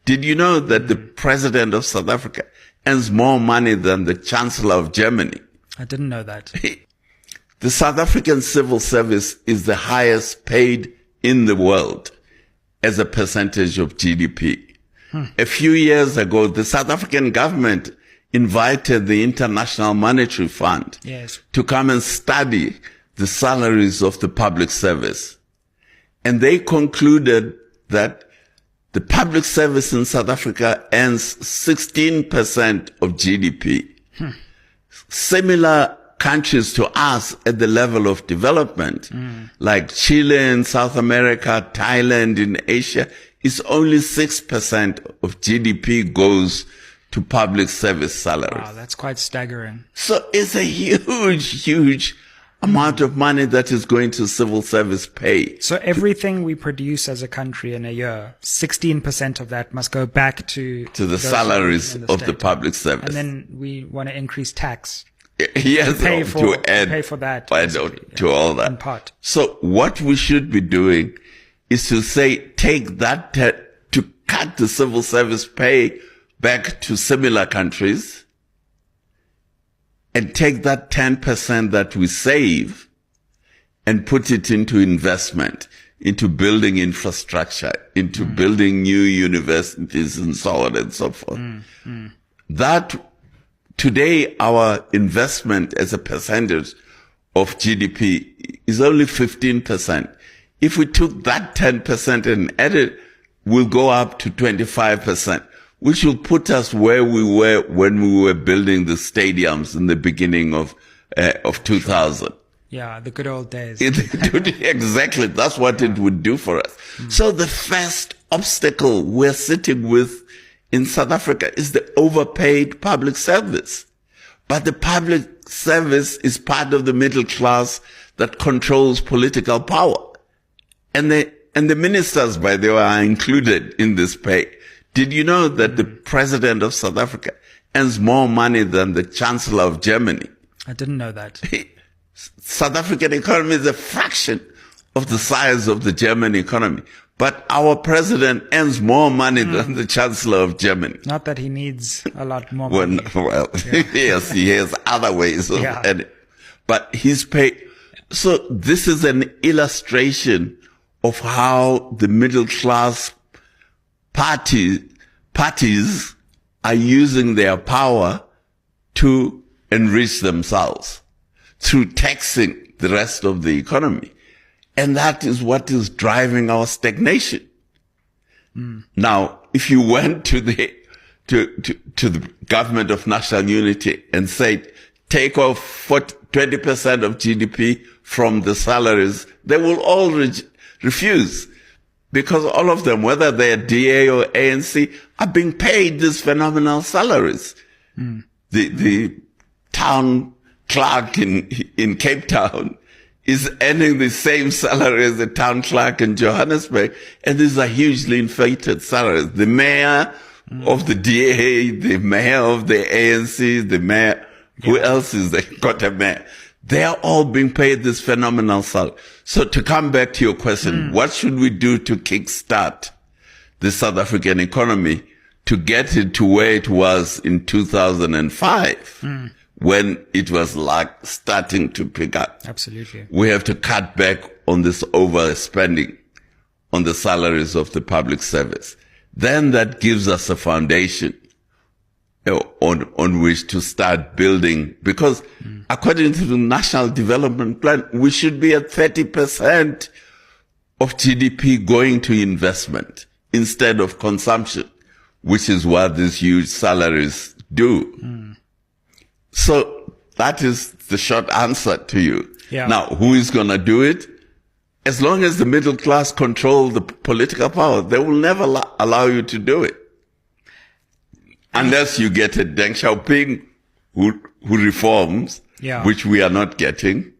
Did you know that the president of South Africa earns more money than the chancellor of Germany? I didn't know that. The South African civil service is the highest paid in the world as a percentage of GDP. A few years ago, the South African government invited the International Monetary Fund to come and study the salaries of the public service. And they concluded that the public service in South Africa earns 16% of GDP. Similar countries to us at the level of development, like Chile in South America, Thailand in Asia, is only 6% of GDP goes to public service salaries. Wow, that's quite staggering. So it's a huge amount of money that is going to civil service pay. So everything we produce as a country in a year, 16% of that must go back to the salaries of the public service. And then we want to increase tax. Yes, to add pay for that. To all that. In part. So what we should be doing is to say, take that, to cut the civil service pay back to similar countries, and take that 10% that we save and put it into investment, into building infrastructure, into building new universities and so on and so forth. That today our investment as a percentage of GDP is only 15%. If we took that 10% and added, we'll go up to 25%. Which will put us where we were when we were building the stadiums in the beginning of 2000. Yeah, the good old days. Exactly. That's what it would do for us. So the first obstacle we're sitting with in South Africa is the overpaid public service. But the public service is part of the middle class that controls political power. And the ministers, by the way, are included in this pay. Did you know that the president of South Africa earns more money than the chancellor of Germany? I didn't know that. South African economy is a fraction of the size of the German economy. But our president earns more money than the chancellor of Germany. Not that he needs a lot more money. Yes, he has other ways of earning. But his pay. So this is an illustration of how the middle class parties are using their power to enrich themselves through taxing the rest of the economy. And that is what is driving our stagnation. Now, if you went to the government of national unity and said, take off 20% of GDP from the salaries, they will all refuse. Because all of them, whether they're DA or ANC, are being paid these phenomenal salaries. The town clerk in Cape Town is earning the same salary as the town clerk in Johannesburg, and these are hugely inflated salaries. The mayor of the DA, the mayor of the ANC, the mayor, who else is there? Got a mayor. They are all being paid this phenomenal salary. So to come back to your question, what should we do to kickstart the South African economy to get it to where it was in 2005, when it was like starting to pick up? Absolutely. We have to cut back on this overspending on the salaries of the public service. Then that gives us a foundation on which to start building, because according to the National Development Plan, we should be at 30% of GDP going to investment instead of consumption, which is what these huge salaries do. So that is the short answer to you. Now, who is going to do it? As long as the middle class control the political power, they will never allow you to do it. Unless you get a Deng Xiaoping who reforms, which we are not getting.